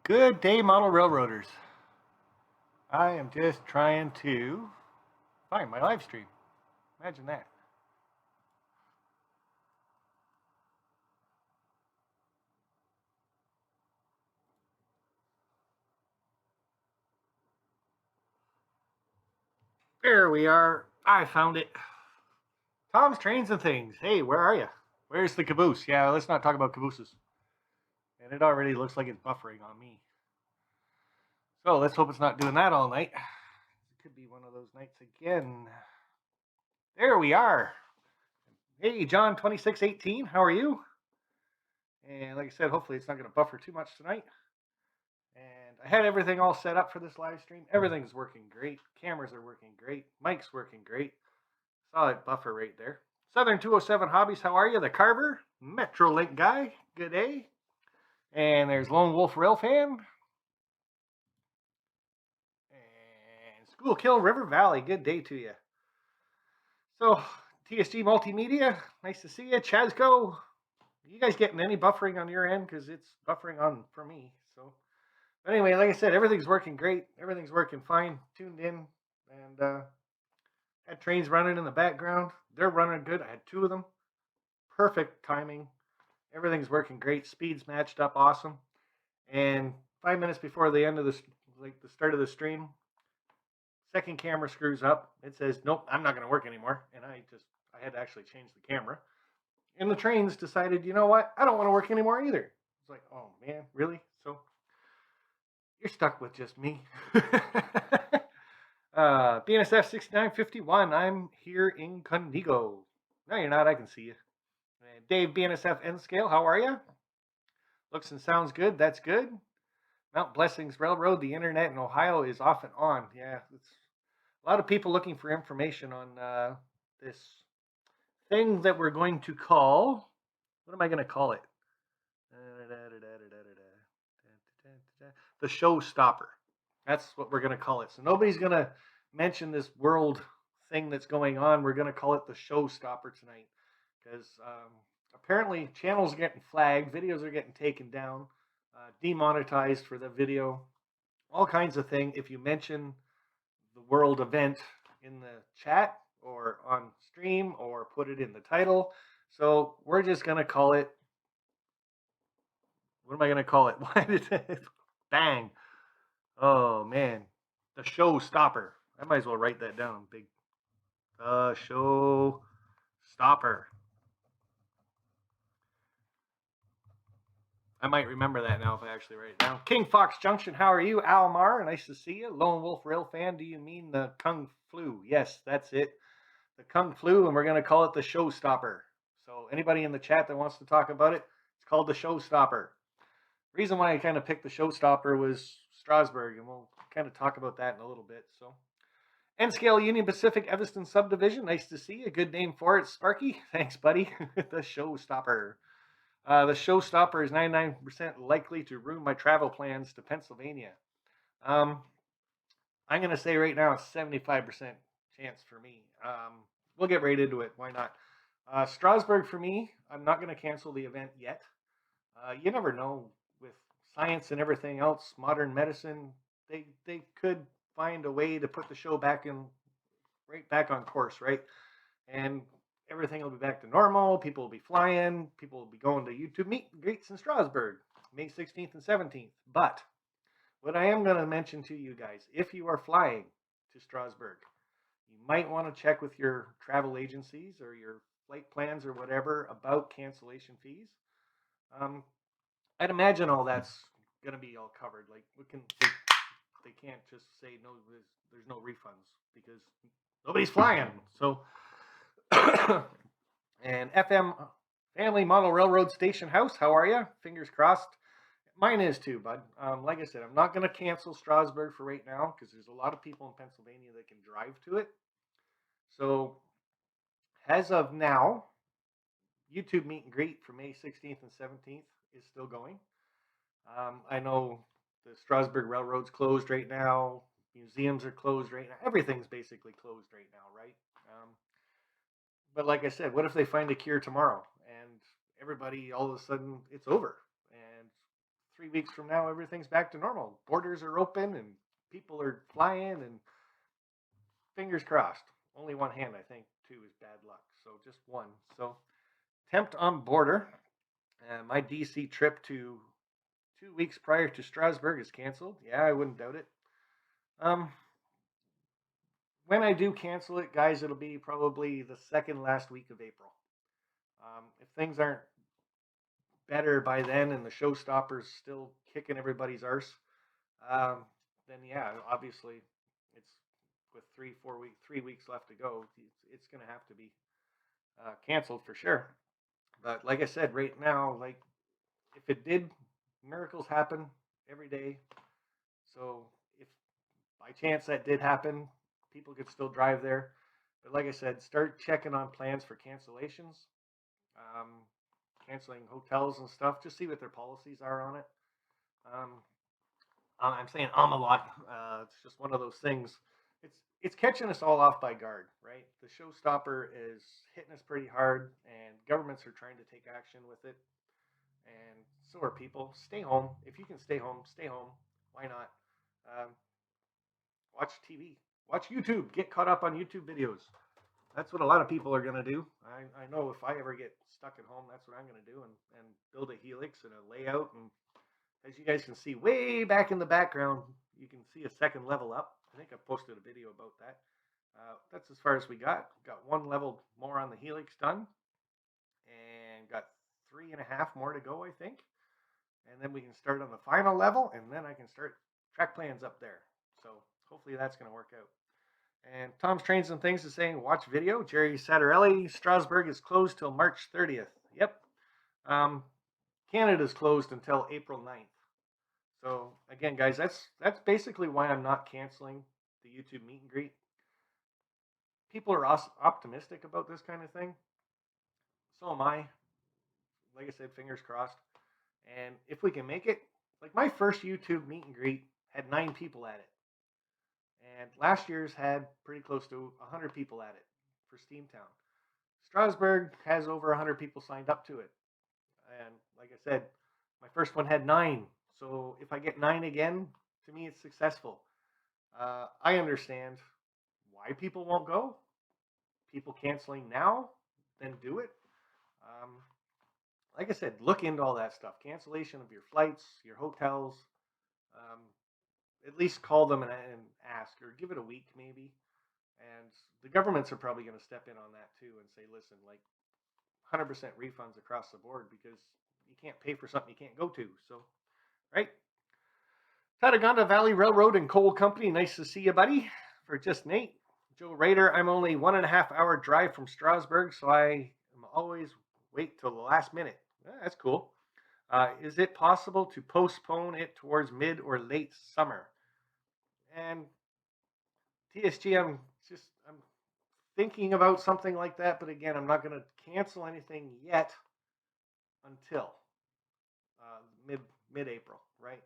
Good day, model railroaders. I am just trying to find my live stream. Imagine that. There we are. I found it. Tom's Trains and Things. Hey, where are you? Where's the caboose? Yeah, let's not talk about cabooses. And it already looks like it's buffering on me. So let's hope it's not doing that all night. It could be one of those nights again. There we are. Hey, John 2618, how are you? And like I said, hopefully it's not going to buffer too much tonight. And I had everything all set up for this live stream. Everything's working great. Cameras are working great. Mic's working great. Saw it buffer right there. Southern 207 Hobbies, how are you? The Carver, Metrolink guy, good day. And there's Lone Wolf Rail Fan. And School Kill River Valley, good day to you. So, TSG Multimedia, nice to see you. Chazco, you guys getting any buffering on your end? Because it's buffering on for me. So, but anyway, like I said, everything's working great. Everything's working fine. Tuned in and had trains running in the background. They're running good. I had two of them. Perfect timing. Everything's working great. Speeds matched up awesome. And 5 minutes before the end of this, like the start of the stream, second camera screws up. It says, nope, I'm not going to work anymore. And I had to actually change the camera. And the trains decided, you know what? I don't want to work anymore either. It's like, oh man, really? So you're stuck with just me. BNSF 6951, I'm here in Condigo. No, you're not. I can see you. Dave, BNSF N Scale, how are you? Looks and sounds good. That's good. Mount Blessings Railroad, the internet in Ohio is off and on. Yeah, it's a lot of people looking for information on this thing that we're going to call. What am I going to call it? The showstopper. That's what we're going to call it. So nobody's going to mention this world thing that's going on. We're going to call it the showstopper tonight because apparently channels are getting flagged, videos are getting taken down, demonetized for the video, all kinds of things. If you mention the world event in the chat or on stream or put it in the title. So we're just going to call it, what am I going to call it? Why did it, bang. Oh man, the showstopper. I might as well write that down big. The showstopper. I might remember that now if I actually write it down. King Fox Junction, how are you? Almar, nice to see you. Lone Wolf Rail Fan, do you mean the Kung Flu? Yes, that's it. The Kung Flu, and we're going to call it the showstopper. So anybody in the chat that wants to talk about it, it's called the showstopper. Reason why I kind of picked the showstopper was Strasbourg, and we'll kind of talk about that in a little bit. So, N-Scale Union Pacific Evanston Subdivision, nice to see you. Good name for it, Sparky. Thanks, buddy. The showstopper. The showstopper is 99% likely to ruin my travel plans to Pennsylvania. I'm going to say right now it's 75% chance for me. We'll get right into it. Why not? Strasbourg for me, I'm not going to cancel the event yet. You never know with science and everything else, modern medicine, they could find a way to put the show right back on course, right? And everything will be back to normal. People will be flying. People will be going to YouTube meet and greets in Strasbourg, May 16th and 17th. But what I am going to mention to you guys, if you are flying to Strasbourg, you might want to check with your travel agencies or your flight plans or whatever about cancellation fees. I'd imagine all that's going to be all covered. Like they can't just say no. There's no refunds because nobody's flying. So. And FM Family Model Railroad Station House, how are you? Fingers crossed. Mine is too, bud. Like I said, I'm not going to cancel Strasbourg for right now because there's a lot of people in Pennsylvania that can drive to it. So, as of now, YouTube meet and greet for May 16th and 17th is still going. I know the Strasbourg Railroad's closed right now. Museums are closed right now. Everything's basically closed right now, right? But like I said, what if they find a cure tomorrow and everybody all of a sudden it's over and 3 weeks from now, everything's back to normal. Borders are open and people are flying, and fingers crossed. Only one hand, I think, too, is bad luck. So just one. So tempt on border. My DC trip to 2 weeks prior to Strasbourg is canceled. Yeah, I wouldn't doubt it. Um, when I do cancel it, guys, it'll be probably the second last week of April. If things aren't better by then and the showstoppers still kicking everybody's arse, um, then yeah, obviously it's with 3 weeks left to go. It's going to have to be canceled for sure. But like I said, right now, like if it did, miracles happen every day. So if by chance that did happen, people could still drive there. But like I said, start checking on plans for cancellations, um, canceling hotels and stuff. Just see what their policies are on it. Um, I'm saying a lot. It's just one of those things. It's catching us all off by guard, right? The showstopper is hitting us pretty hard, and governments are trying to take action with it, and so are people. Stay home if you can. Stay home. Stay home. Why not? Um, watch TV. Watch YouTube. Get caught up on YouTube videos. That's what a lot of people are going to do. I know if I ever get stuck at home, that's what I'm going to do, and build a helix and a layout. And as you guys can see way back in the background, you can see a second level up. I think I posted a video about that. That's as far as we got. Got one level more on the helix done, and got 3.5 more to go, I think. And then we can start on the final level, and then I can start track plans up there. So hopefully that's going to work out. And Tom's Trains and Things is saying, watch video. Jerry Satarelli, Strasbourg is closed till March 30th. Yep. Canada's closed until April 9th. So again, guys, that's basically why I'm not canceling the YouTube meet and greet. People are optimistic about this kind of thing. So am I. Like I said, fingers crossed. And if we can make it, like my first YouTube meet and greet had 9 people at it. And last year's had pretty close to 100 people at it for Steamtown. Strasbourg has over 100 people signed up to it. And like I said, my first one had 9. So if I get 9 again, to me it's successful. I understand why people won't go. People canceling now, then do it. Like I said, look into all that stuff. Cancellation of your flights, your hotels. At least call them and ask, or give it a week maybe. And the governments are probably going to step in on that too and say, listen, like 100% refunds across the board because you can't pay for something you can't go to. So, right? Tatagonda Valley Railroad and Coal Company, nice to see you, buddy. For just Nate. Joe Rader, I'm only 1.5 hour drive from Strasbourg, so I am always wait till the last minute. That's cool. Is it possible to postpone it towards mid or late summer? And TSG, I'm thinking about something like that, but again, I'm not going to cancel anything yet until mid-April, right?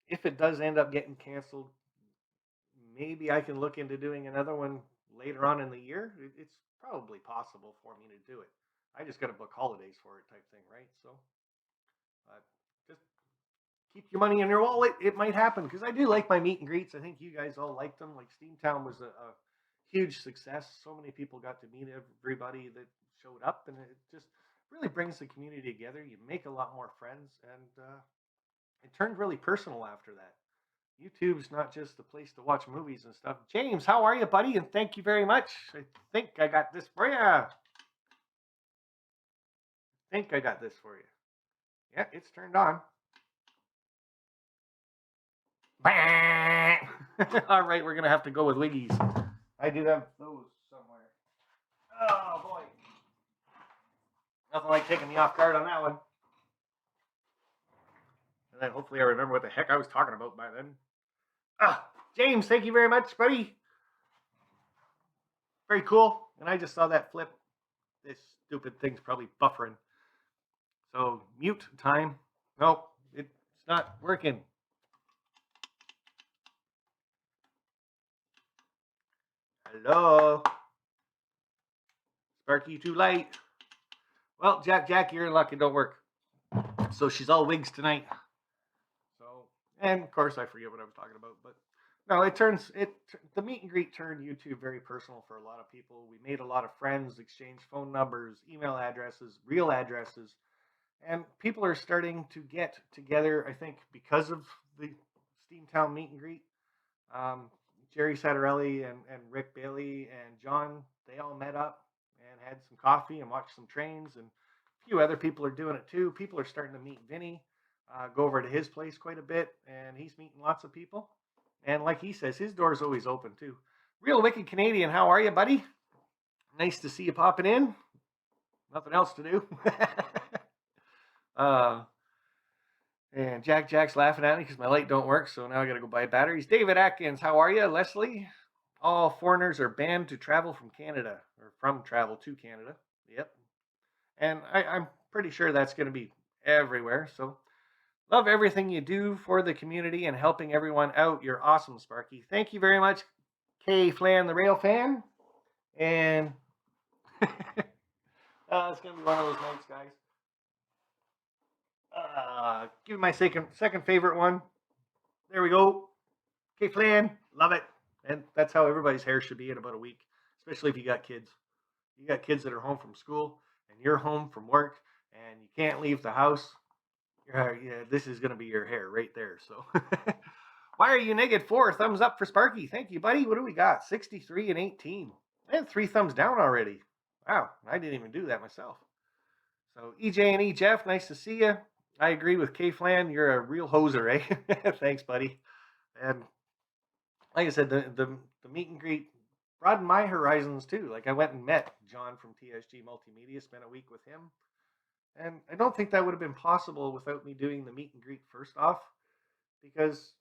If it does end up getting canceled, maybe I can look into doing another one later on in the year. It's probably possible for me to do it. I just got to book holidays for it type thing, right? So just keep your money in your wallet. It might happen because I do like my meet and greets. I think you guys all liked them. Like Steamtown was a huge success. So many people got to meet everybody that showed up, and it just really brings the community together. You make a lot more friends, and it turned really personal after that. YouTube's not just the place to watch movies and stuff. James, how are you, buddy? And thank you very much. I think I got this for you. Yeah, it's turned on. All right, we're going to have to go with Wiggies. I do have those somewhere. Oh, boy. Nothing like taking me off guard on that one. And then hopefully I remember what the heck I was talking about by then. James, thank you very much, buddy. Very cool. And I just saw that flip. This stupid thing's probably buffering. So, mute time. Nope, it's not working. Hello? Sparky, too late. Well, Jack, you're in luck. It don't work. So she's all wigs tonight. And of course, I forget what I was talking about, but no, the meet and greet turned YouTube very personal for a lot of people. We made a lot of friends, exchanged phone numbers, email addresses, real addresses, and people are starting to get together. I think because of the Steamtown meet and greet. Um, Jerry Satterelli and Rick Bailey and John, they all met up and had some coffee and watched some trains, and a few other people are doing it too. People are starting to meet Vinny, go over to his place quite a bit, and he's meeting lots of people. And like he says, his door's always open too. Real Wicked Canadian, how are you, buddy? Nice to see you popping in. Nothing else to do. uh, and Jack's laughing at me because my light don't work, so now I got to go buy batteries. David Atkins, how are you? Leslie, all foreigners are banned to travel from Canada or from travel to Canada. Yep, and I'm pretty sure that's going to be everywhere. So love everything you do for the community and helping everyone out. You're awesome, Sparky. Thank you very much, Kay Flan, the rail fan. And it's going to be one of those nights, guys. Give me my second favorite one. There we go. Kay Flan, love it. And that's how everybody's hair should be in about a week, especially if you got kids. You got kids that are home from school and you're home from work and you can't leave the house. Yeah, this is going to be your hair right there. So, why are you -4? Thumbs up for Sparky. Thank you, buddy. What do we got? 63 and 18. I had 3 thumbs down already. Wow, I didn't even do that myself. So, EJ and E Jeff, nice to see you. I agree with K Flan. You're a real hoser, eh? Thanks, buddy. And like I said, the meet and greet broadened my horizons too. Like I went and met John from TSG Multimedia, spent a week with him, and I don't think that would have been possible without me doing the meet and greet first off, because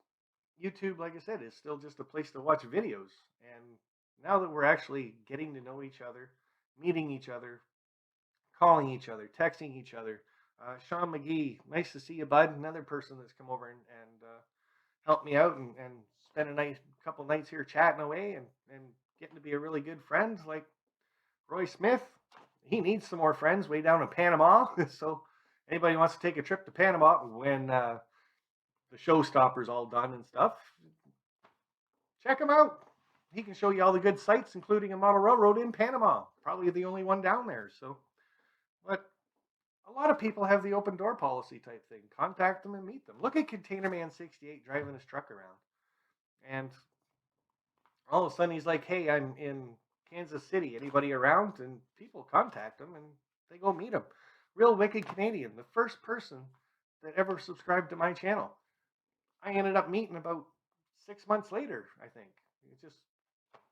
YouTube, like I said, is still just a place to watch videos. And now that we're actually getting to know each other, meeting each other, calling each other, texting each other. Sean McGee, nice to see you, bud. Another person that's come over and helped me out and spent a nice couple nights here chatting away and getting to be a really good friend. Like Roy Smith, he needs some more friends way down in Panama. So anybody wants to take a trip to Panama when the showstopper's all done and stuff, check him out. He can show you all the good sites, including a model railroad in Panama. Probably the only one down there. So, but a lot of people have the open door policy type thing. Contact them and meet them. Look at Container Man 68 driving his truck around. And all of a sudden he's like, hey, I'm in Kansas City. Anybody around? And people contact him and they go meet him. Real Wicked Canadian, the first person that ever subscribed to my channel. I ended up meeting about 6 months later, I think. He's just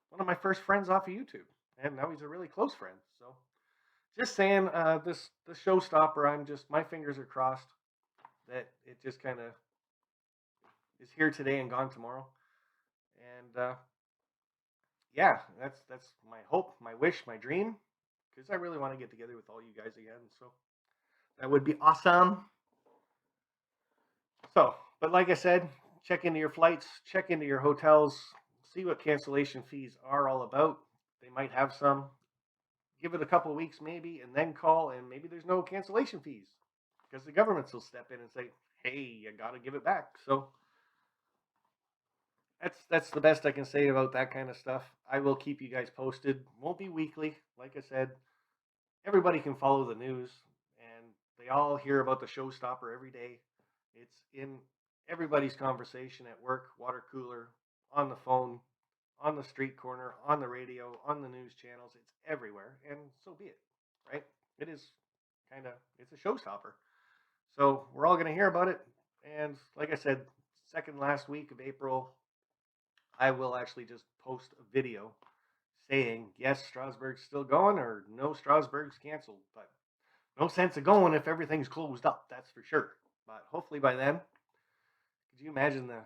one of my first friends off of YouTube. And now he's a really close friend. So just saying, this showstopper, my fingers are crossed that it just kind of is here today and gone tomorrow. And yeah, that's my hope, my wish, my dream, because I really want to get together with all you guys again. So that would be awesome. So, but like I said, check into your flights, check into your hotels, see what cancellation fees are all about. They might have some. Give it a couple of weeks maybe, and then call, and maybe there's no cancellation fees because the governments will step in and say, hey, you got to give it back. So that's the best I can say about that kind of stuff. I will keep you guys posted. Won't be weekly. Like I said, everybody can follow the news, and they all hear about the showstopper every day. It's in everybody's conversation at work, water cooler, on the phone, on the street corner, on the radio, on the news channels. It's everywhere, and so be it, right? It is it's a showstopper. So we're all going to hear about it. And like I said, second last week of April, I will actually just post a video saying, yes, Strasbourg's still going, or no, Strasbourg's canceled. But no sense of going if everything's closed up, that's for sure. But hopefully by then, could you imagine the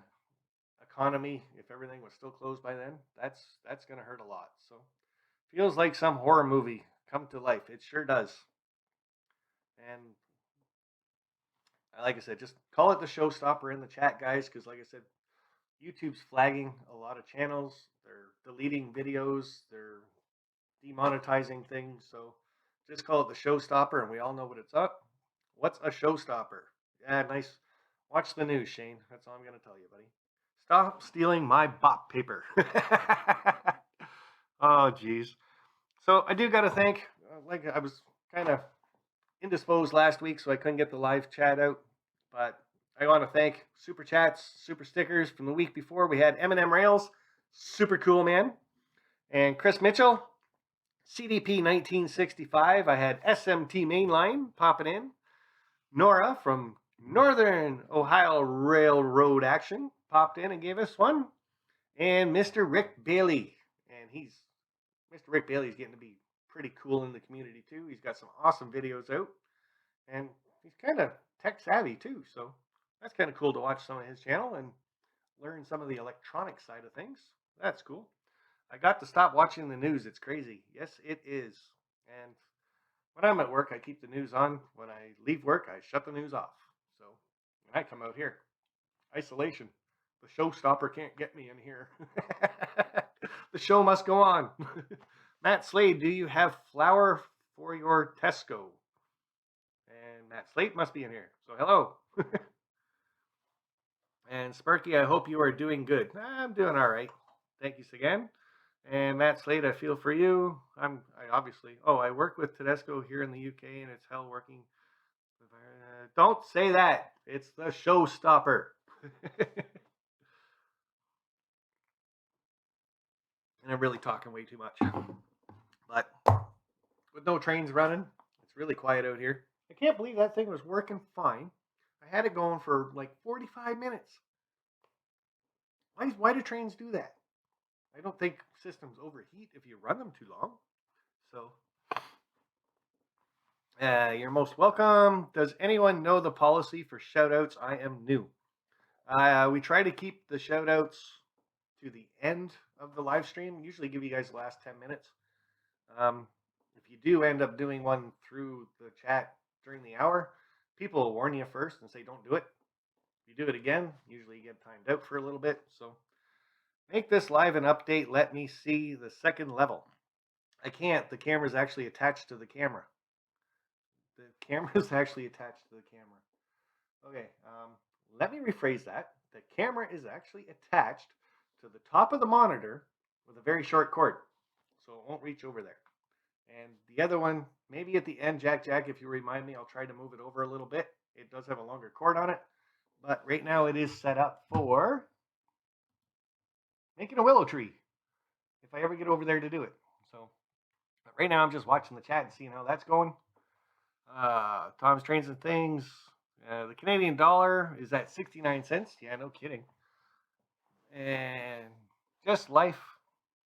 economy if everything was still closed by then? That's going to hurt a lot. So feels like some horror movie come to life. It sure does. And like I said, just call it the showstopper in the chat, guys, because like I said, YouTube's flagging a lot of channels. They're deleting videos. They're demonetizing things. So just call it the showstopper, and we all know what it's up. What's a showstopper? Yeah, nice Watch the news, Shane. That's all I'm going to tell you, buddy. Stop stealing my bop paper. Oh, jeez. So I do got to thank, like I was kind of indisposed last week, so I couldn't get the live chat out. But I want to thank Super Chats, Super Stickers from the week before. We had M&M Rails, super cool, man. And Chris Mitchell, CDP 1965. I had SMT Mainline popping in. Nora from Northern Ohio Railroad Action popped in and gave us one. And Mr. Rick Bailey. And Mr. Rick Bailey's getting to be pretty cool in the community too. He's got some awesome videos out. And he's kind of tech savvy too. So that's kind of cool to watch some of his channel and learn some of the electronic side of things. That's cool. I got to stop watching the news. It's crazy. Yes, it is. And when I'm at work, I keep the news on. When I leave work, I shut the news off. So when I come out here, isolation. The showstopper can't get me in here. The show must go on. Matt Slade, do you have flour for your Tesco? And Matt Slade must be in here. So hello. And Sparky, I hope you are doing good. I'm doing all right. Thank you again. And Matt Slade, I feel for you. I work with Tedesco here in the UK, and it's hell working. Don't say that. It's the showstopper. And I'm really talking way too much. But with no trains running, it's really quiet out here. I can't believe that thing was working fine. I had it going for like 45 minutes. Why do trains do that? I don't think systems overheat if you run them too long. So, you're most welcome. Does anyone know the policy for shoutouts? I am new. We try to keep the shoutouts to the end of the live stream. Usually give you guys the last 10 minutes. If you do end up doing one through the chat during the hour, people will warn you first and say don't do it. If you do it again, usually you get timed out for a little bit. So make this live an update. Let me see the second level. I can't. The camera's actually attached to the camera. The camera's actually attached to the camera. Okay, let me rephrase that. The camera is actually attached to the top of the monitor with a very short cord, so it won't reach over there. And the other one, maybe at the end, Jack, if you remind me, I'll try to move it over a little bit. It does have a longer cord on it, but right now it is set up for making a willow tree, if I ever get over there to do it. So but right now I'm just watching the chat and seeing how that's going. Tom's Trains and Things. The Canadian dollar is at 69 cents. Yeah, no kidding. And just life,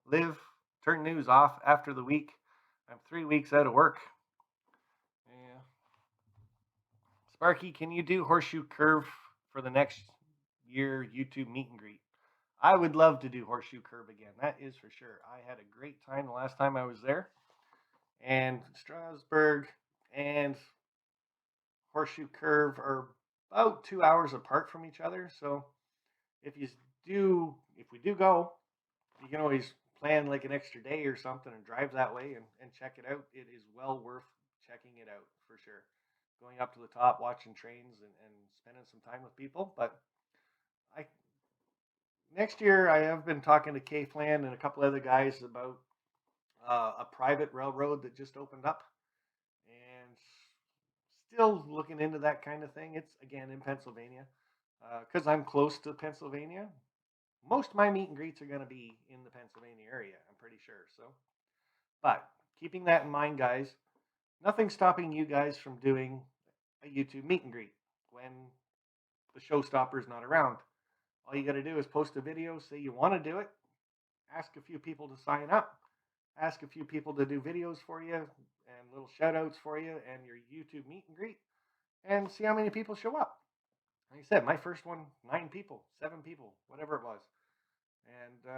live, turn news off after the week. I'm 3 weeks out of work. Yeah. Sparky, can you do Horseshoe Curve for the next year YouTube meet and greet? I would love to do Horseshoe Curve again. That is for sure. I had a great time the last time I was there. And Strasbourg and Horseshoe Curve are about 2 hours apart from each other. So if we do go, you can always plan like an extra day or something and drive that way and check it out. It is well worth checking it out for sure. Going up to the top, watching trains and spending some time with people. But next year I have been talking to Kay Flan and a couple other guys about a private railroad that just opened up. And still looking into that kind of thing. It's, again, in Pennsylvania. Because I'm close to Pennsylvania. Most of my meet and greets are going to be in the Pennsylvania area, I'm pretty sure. So, but keeping that in mind, guys, nothing's stopping you guys from doing a YouTube meet and greet when the showstopper's not around. All you got to do is post a video, say you want to do it, ask a few people to sign up, ask a few people to do videos for you and little shout outs for you and your YouTube meet and greet, and see how many people show up. Like I said, my first one, 9 people, 7 people, whatever it was. And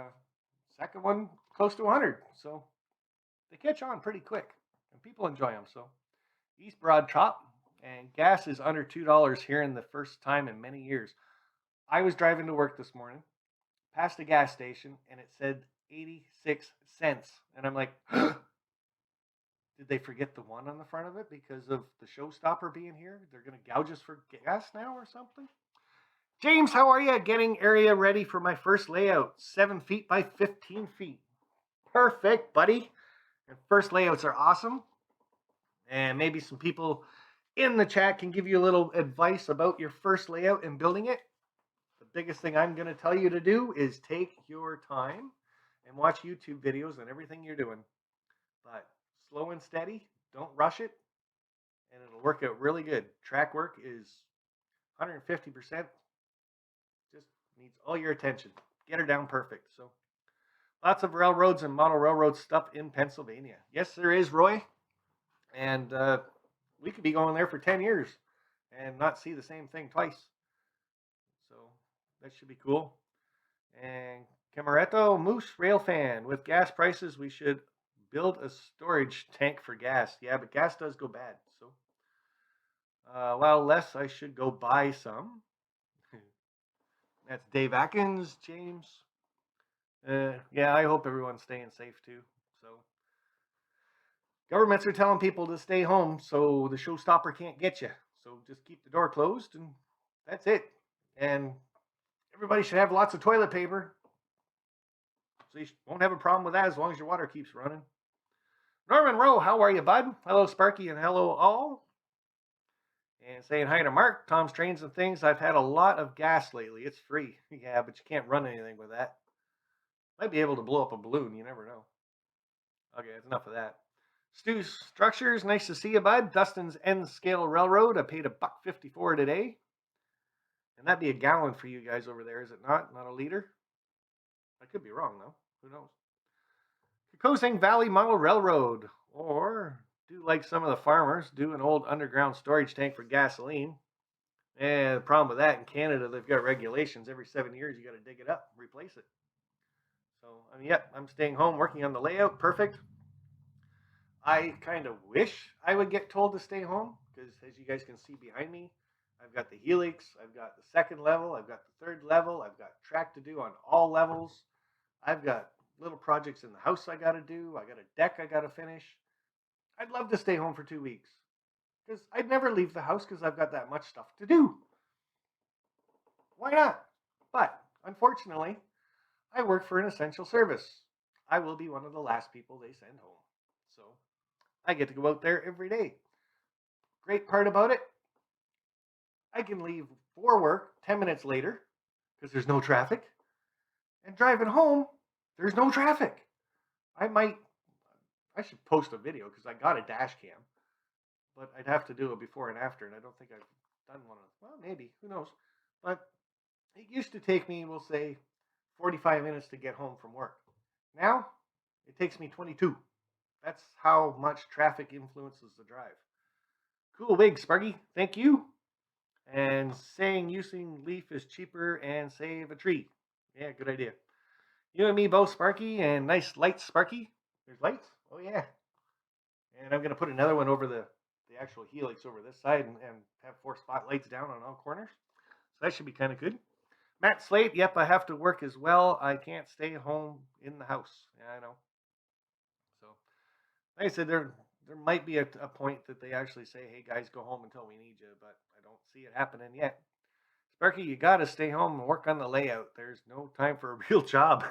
second one, close to 100. So they catch on pretty quick, and people enjoy them. So East Broad Trop, and gas is under $2 here in the first time in many years. I was driving to work this morning, past a gas station, and it said 86 cents. And I'm like, did they forget the 1 on the front of it because of the showstopper being here? They're going to gouge us for gas now or something? James, how are you? Getting area ready for my first layout. 7 feet by 15 feet. Perfect, buddy. And first layouts are awesome. And maybe some people in the chat can give you a little advice about your first layout and building it. The biggest thing I'm going to tell you to do is take your time and watch YouTube videos on everything you're doing. But slow and steady, don't rush it, and it'll work out really good. Track work is 150%. Just needs all your attention. Get her down perfect. So lots of railroads and model railroad stuff in Pennsylvania. Yes, there is, Roy. And we could be going there for 10 years and not see the same thing twice. So that should be cool. And Camaretto Moose Rail Fan. With gas prices, we should build a storage tank for gas. Yeah, but gas does go bad. So while less, I should go buy some. That's Dave Atkins, James. Yeah, I hope everyone's staying safe too. So governments are telling people to stay home so the showstopper can't get you. So just keep the door closed and that's it. And everybody should have lots of toilet paper. So you won't have a problem with that as long as your water keeps running. Norman Rowe, how are you, bud? Hello, Sparky, and hello, all. And saying hi to Mark, Tom's Trains and Things. I've had a lot of gas lately. It's free. Yeah, but you can't run anything with that. Might be able to blow up a balloon. You never know. Okay, that's enough of that. Stu Structures, nice to see you, bud. Dustin's N Scale Railroad. I paid $1.54 today. And that'd be a gallon for you guys over there, is it not? Not a liter? I could be wrong, though. Who knows? Kokosing Valley Model Railroad. Or do like some of the farmers, do an old underground storage tank for gasoline. And the problem with that in Canada, they've got regulations. Every 7 years, you got to dig it up, replace it. So, I mean, yep, I'm staying home, working on the layout. Perfect. I kind of wish I would get told to stay home because, as you guys can see behind me, I've got the helix, I've got the second level, I've got the third level, I've got track to do on all levels. I've got little projects in the house I got to do. I got a deck I got to finish. I'd love to stay home for 2 weeks because I'd never leave the house because I've got that much stuff to do. Why not? But unfortunately, I work for an essential service. I will be one of the last people they send home. So I get to go out there every day. Great part about it, I can leave for work 10 minutes later because there's no traffic. And driving home, there's no traffic. I should post a video because I got a dash cam. But I'd have to do a before and after, and I don't think I've done one. Well, maybe. Who knows? But it used to take me, we'll say, 45 minutes to get home from work. Now, it takes me 22. That's how much traffic influences the drive. Cool wig, Sparky. Thank you. And saying using leaf is cheaper and save a tree. Yeah, good idea. You and me both, Sparky, and nice lights, Sparky. There's lights? Oh, yeah. And I'm going to put another one over the actual helix over this side and have 4 spotlights down on all corners. So that should be kind of good. Matt Slate, yep, I have to work as well. I can't stay home in the house. Yeah, I know. So, like I said, there might be a point that they actually say, hey, guys, go home until we need you, but I don't see it happening yet. Sparky, you got to stay home and work on the layout. There's no time for a real job.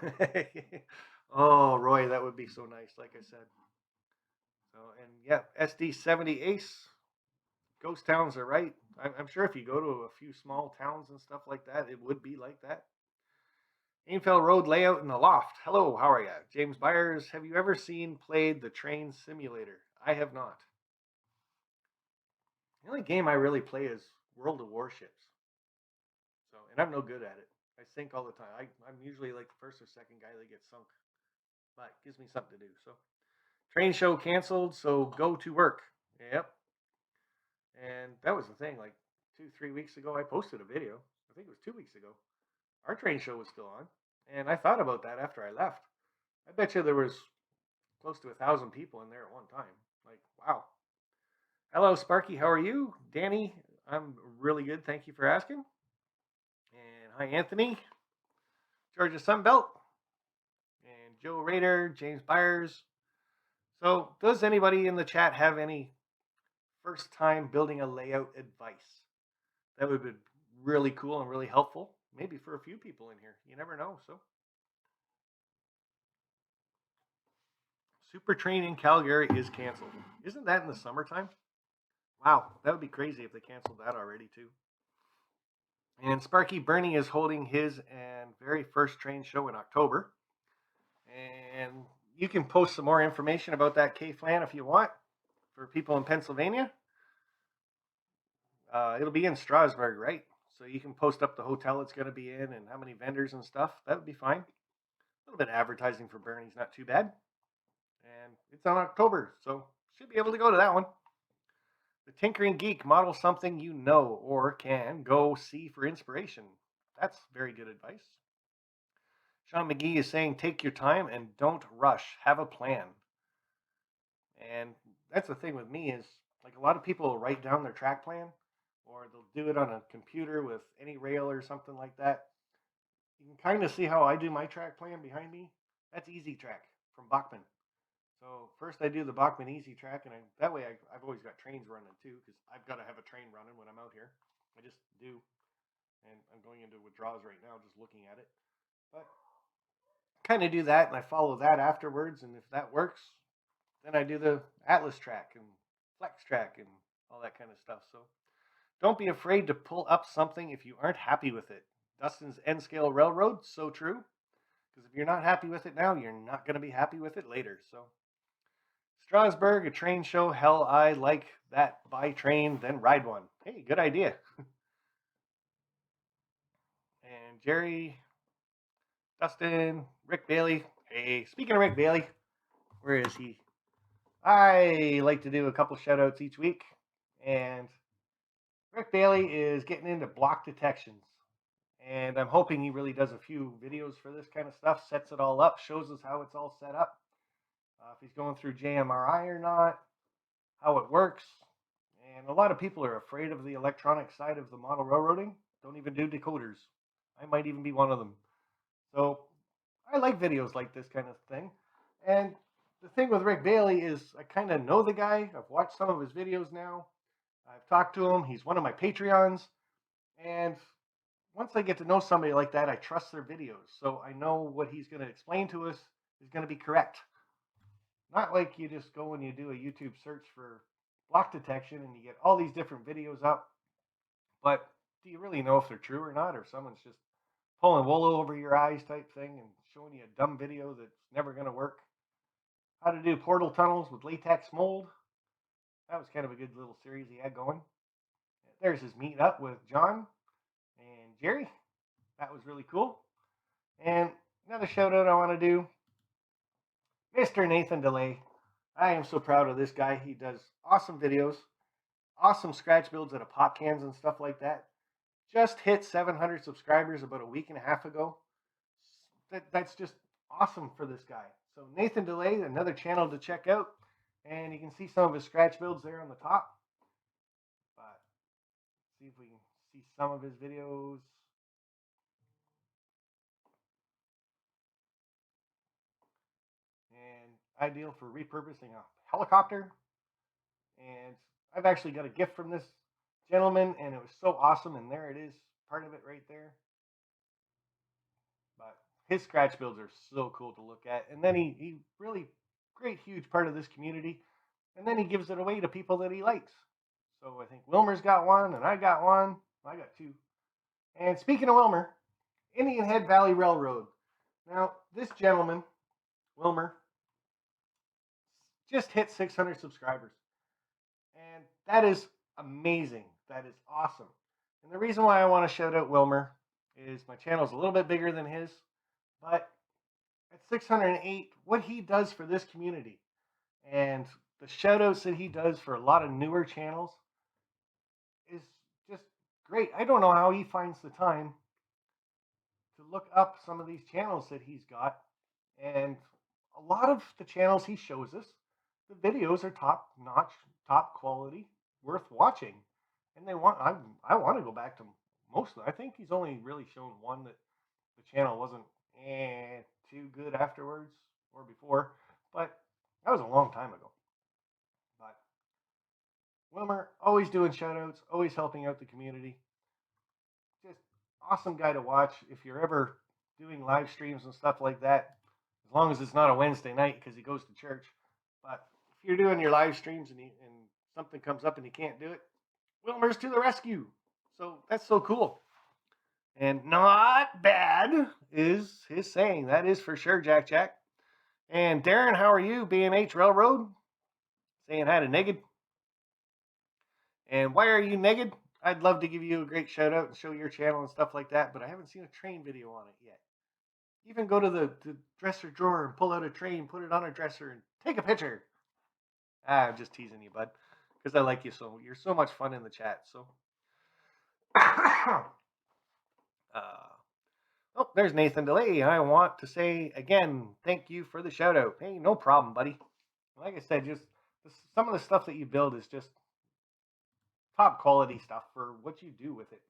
Oh, Roy, that would be so nice, like I said. So, and yeah, SD70 Ace, ghost towns are right. I'm sure if you go to a few small towns and stuff like that, it would be like that. Ainfell Road layout in the loft. Hello, how are you? James Byers, have you ever played the train simulator? I have not. The only game I really play is World of Warships. So, and I'm no good at it. I sink all the time. I'm usually like the first or second guy that gets sunk. But it gives me something to do. So, train show canceled, so go to work. Yep. And that was the thing. Like 2-3 weeks ago, I posted a video. I think it was 2 weeks ago. Our train show was still on. And I thought about that after I left. I bet you there was close to 1,000 people in there at one time. Like, wow. Hello, Sparky. How are you? Danny, I'm really good. Thank you for asking. And hi, Anthony. Georgia Sunbelt. And Joe Rader, James Byers. So, does anybody in the chat have any first time building a layout advice? That would be really cool and really helpful. Maybe for a few people in here. You never know. So, Super Train in Calgary is canceled. Isn't that in the summertime? Wow, that would be crazy if they canceled that already too. And Sparky Bernie is holding his and very first train show in October. And you can post some more information about that K-Flan if you want for people in Pennsylvania. It'll be in Strasbourg, right? So you can post up the hotel it's going to be in and how many vendors and stuff. That would be fine. A little bit of advertising for Bernie's not too bad. And it's on October, so should be able to go to that one. The Tinkering Geek, model something you know or can go see for inspiration. That's very good advice. Sean McGee is saying take your time and don't rush. Have a plan. And that's the thing with me is like a lot of people will write down their track plan or they'll do it on a computer with any rail or something like that. You can kind of see how I do my track plan behind me. That's Easy Track from Bachman. So first I do the Bachman Easy Track, and that way I've always got trains running too, because I've got to have a train running when I'm out here. I just do, and I'm going into withdrawals right now, just looking at it. But kind of do that, and I follow that afterwards, and if that works, then I do the Atlas Track and Flex Track and all that kind of stuff. So don't be afraid to pull up something if you aren't happy with it. Dustin's N Scale Railroad, so true. Because if you're not happy with it now, you're not going to be happy with it later. So Strasbourg, a train show. Hell, I like that. Buy train, then ride one. Hey, good idea. And Jerry, Dustin, Rick Bailey. Hey, speaking of Rick Bailey, where is he? I like to do a couple shout outs each week. And Rick Bailey is getting into block detections. And I'm hoping he really does a few videos for this kind of stuff, sets it all up, shows us how it's all set up. If he's going through JMRI or not, how it works. And a lot of people are afraid of the electronic side of the model railroading. Don't even do decoders. I might even be one of them. So I like videos like this kind of thing. And the thing with Rick Bailey is I kind of know the guy. I've watched some of his videos now. I've talked to him. He's one of my Patreons. And once I get to know somebody like that, I trust their videos. So I know what he's going to explain to us is going to be correct. Not like you just go and you do a YouTube search for block detection and you get all these different videos up, but do you really know if they're true or not, or someone's just pulling wool over your eyes type thing and showing you a dumb video that's never going to work? How to do portal tunnels with latex mold. That was kind of a good little series he had going. There's his meet up with John and Jerry. That was really cool. And another shout out I want to do, Mr. Nathan DeLay. I am so proud of this guy. He does awesome videos, awesome scratch builds out of pop cans and stuff like that. Just hit 700 subscribers about a week and a half ago. That's just awesome for this guy. So Nathan DeLay, another channel to check out. And you can see some of his scratch builds there on the top. But see if we can see some of his videos. And ideal for repurposing a helicopter. And I've actually got a gift from this gentleman, and it was so awesome. And there it is, part of it right there. But his scratch builds are so cool to look at. And then he really great, huge part of this community. And then he gives it away to people that he likes. So I think Wilmer's got one, and I got one. I got two. And speaking of Wilmer, Indian Head Valley Railroad. Now, this gentleman, Wilmer, just hit 600 subscribers. And that is amazing. That is awesome. And the reason why I want to shout out Wilmer is my channel is a little bit bigger than his, but at 608, what he does for this community and the shout outs that he does for a lot of newer channels is just great. I don't know how he finds the time to look up some of these channels that he's got. And a lot of the channels he shows us, the videos are top notch, top quality, worth watching. And I want to go back to most of them. I think he's only really shown one that the channel wasn't too good afterwards or before, but that was a long time ago. But Wilmer, always doing shout outs, always helping out the community. awesome guy to watch if you're ever doing live streams and stuff like that. As long as it's not a Wednesday night because he goes to church. But if you're doing your live streams and something comes up and you can't do it, Wilmer's to the rescue. So that's so cool. And not bad is his saying. That is for sure, Jack Jack. And Darren, how are you? BMH Railroad saying hi to Neged. And why are you Neged? I'd love to give you a great shout out and show your channel and stuff like that, but I haven't seen a train video on it yet. Even go to the dresser drawer and pull out a train, put it on a dresser, and take a picture. I'm just teasing you, bud, because I like you so. You're so much fun in the chat. So, oh, there's Nathan DeLay. I want to say again, thank you for the shout out. Hey, no problem, buddy. Like I said, just some of the stuff that you build is just top quality stuff for what you do with it.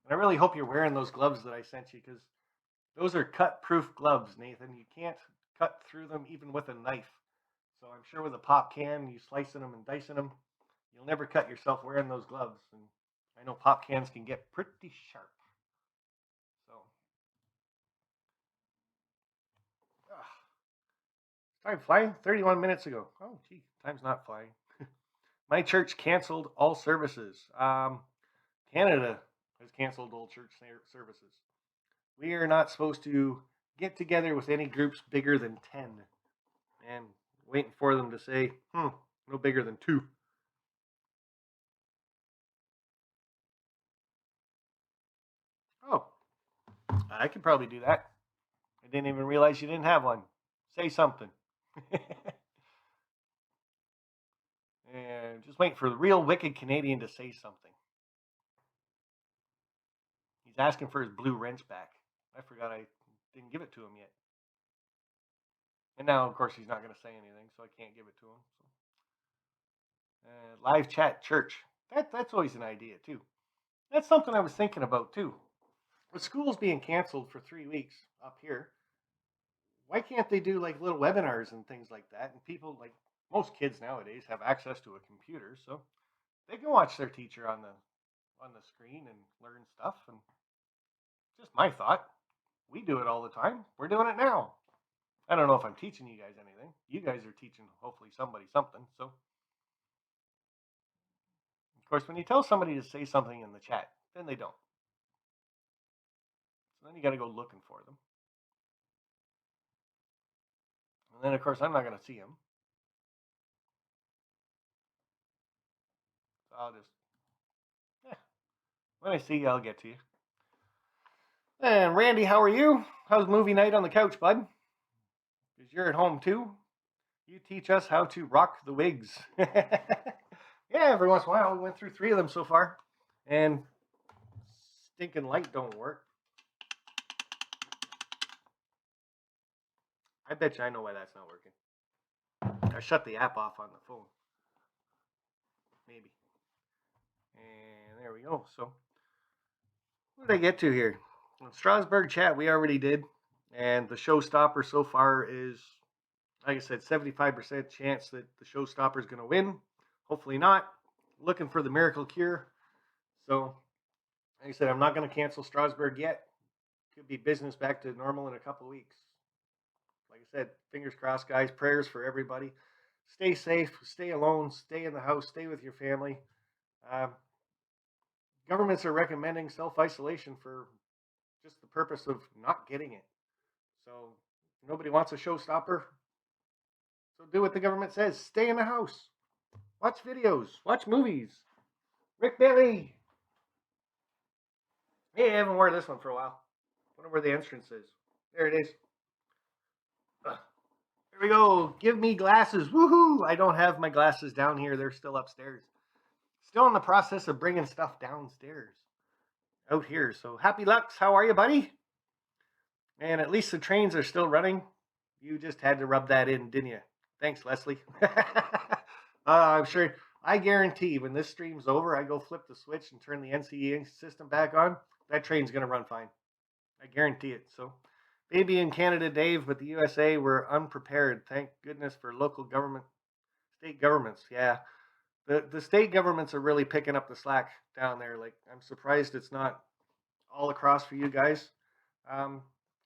And I really hope you're wearing those gloves that I sent you because those are cut-proof gloves, Nathan. You can't cut through them even with a knife. So I'm sure with a pop can, you slicing them and dicing them, you'll never cut yourself wearing those gloves. And I know pop cans can get pretty sharp. So, time flying? 31 minutes ago. Oh, gee, time's not flying. My church canceled all services. Canada has canceled all church services. We are not supposed to get together with any groups bigger than 10. And waiting for them to say, no bigger than 2. Oh, I could probably do that. I didn't even realize you didn't have one. Say something. And just waiting for the real wicked Canadian to say something. He's asking for his blue wrench back. I forgot I didn't give it to him yet. And now, of course, he's not going to say anything, so I can't give it to him. So. Live chat church. That's always an idea, too. That's something I was thinking about, too. With schools being canceled for 3 weeks up here, why can't they do like little webinars and things like that? And people, like most kids nowadays, have access to a computer, so they can watch their teacher on the screen and learn stuff. And just my thought. We do it all the time. We're doing it now. I don't know if I'm teaching you guys anything. You guys are teaching hopefully somebody something. So, of course, when you tell somebody to say something in the chat, then they don't. So then you got to go looking for them. And then, of course, I'm not going to see them. So I'll just, when I see you, I'll get to you. And Randy, how are you? How's movie night on the couch, bud? Because you're at home too. You teach us how to rock the wigs. Yeah, every once in a while. We went through 3 of them so far. And stinking light don't work. I bet you I know why that's not working. I shut the app off on the phone. Maybe. And there we go. So, what did I get to here? On Strasbourg chat, we already did. And the showstopper so far is, like I said, 75% chance that the showstopper is going to win. Hopefully not. Looking for the miracle cure. So, like I said, I'm not going to cancel Strasbourg yet. Could be business back to normal in a couple of weeks. Like I said, fingers crossed, guys. Prayers for everybody. Stay safe. Stay alone. Stay in the house. Stay with your family. Governments are recommending self-isolation for just the purpose of not getting it. So nobody wants a showstopper. So do what the government says. Stay in the house. Watch videos. Watch movies. Rick Bailey. Hey, I haven't worn this one for a while. Wonder where the entrance is. There it is. There we go. Give me glasses. Woohoo! I don't have my glasses down here. They're still upstairs. Still in the process of bringing stuff downstairs. Out here. So happy Lux. How are you, buddy? And at least the trains are still running. You just had to rub that in, didn't you? Thanks, Leslie. I'm sure. I guarantee when this stream's over, I go flip the switch and turn the NCE system back on. That train's going to run fine. I guarantee it. So, maybe in Canada, Dave, but the USA were unprepared. Thank goodness for local government, state governments. Yeah, the state governments are really picking up the slack down there. Like, I'm surprised it's not all across for you guys. Um,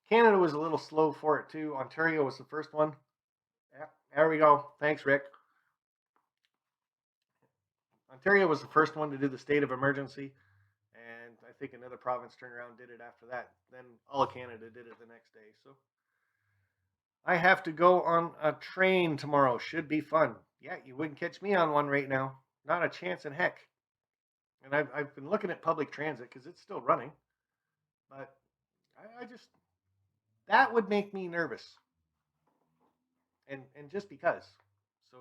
Canada was a little slow for it too. Ontario was the first one. Yeah, there we go. Thanks, Rick. Ontario was the first one to do the state of emergency, and I think another province turned around and did it after that. Then all of Canada did it the next day. So I have to go on a train tomorrow. Should be fun. Yeah, you wouldn't catch me on one right now. Not a chance in heck. And I've been looking at public transit because it's still running, but I just that would make me nervous, and just because. So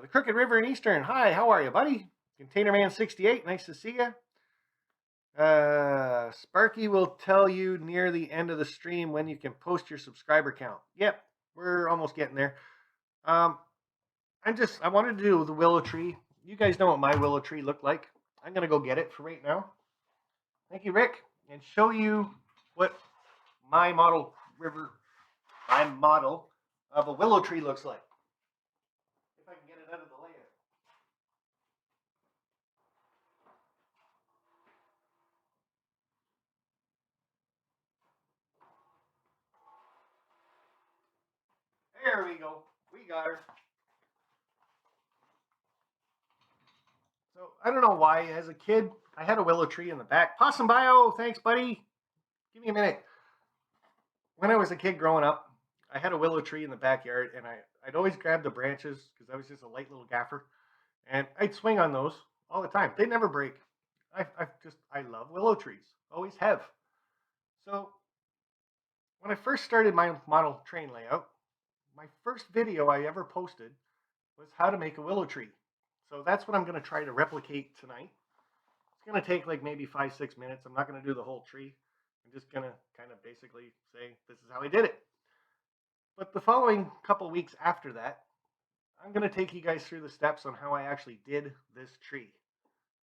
the Crooked River in Eastern. Hi, how are you, buddy? Container Man 68. Nice to see you. Sparky will tell you near the end of the stream when you can post your subscriber count. Yep, we're almost getting there. I wanted to do the willow tree. You guys know what my willow tree looked like. I'm gonna go get it for right now. Thank you, Rick, and show you what my model of a willow tree looks like. If I can get it out of the layout. There we go. We got her. So I don't know why, as a kid, I had a willow tree in the back. Possum Bio, thanks, buddy. Give me a minute. When I was a kid growing up, I had a willow tree in the backyard, and I'd always grab the branches because I was just a light little gaffer, and I'd swing on those all the time. They never break. I love willow trees. Always have. So when I first started my model train layout, my first video I ever posted was how to make a willow tree. So that's what I'm going to try to replicate tonight. It's going to take like maybe 5-6 minutes. I'm not going to do the whole tree. I'm just going to kind of basically say, this is how I did it. But the following couple weeks after that, I'm going to take you guys through the steps on how I actually did this tree.